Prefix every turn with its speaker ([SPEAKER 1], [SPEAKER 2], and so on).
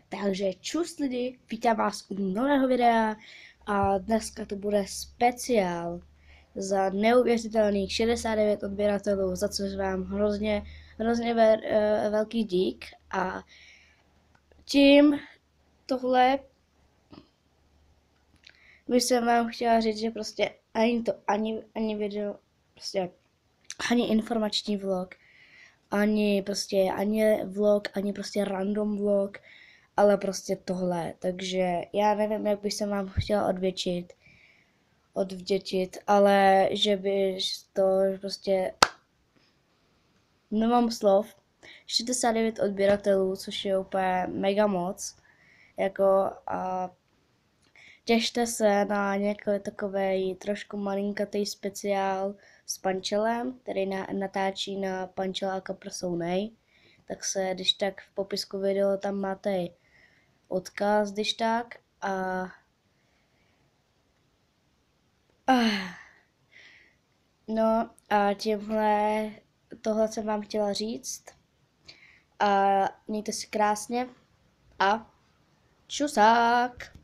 [SPEAKER 1] Takže čus lidi, vítám vás u nového videa a dneska to bude speciál za neuvěřitelných 69 odběratelů, za což vám hrozně velký dík a tím tohle bych jsem vám chtěla říct, že prostě ani video, prostě ani informační vlog, ani vlog, ani prostě random vlog, ale prostě tohle, takže já nevím, jak bych se vám chtěla odvděčit, ale že by to prostě nemám slov. 69 odběratelů, což je úplně mega moc, jako a těšte se na nějaký takovej trošku malinkatý speciál s Pančelem, který natáčí na Pančel a Kaprsounej, tak se, když tak v popisku videa tam máte odkaz, když tak no a tohle jsem vám chtěla říct a mějte si krásně a čusák!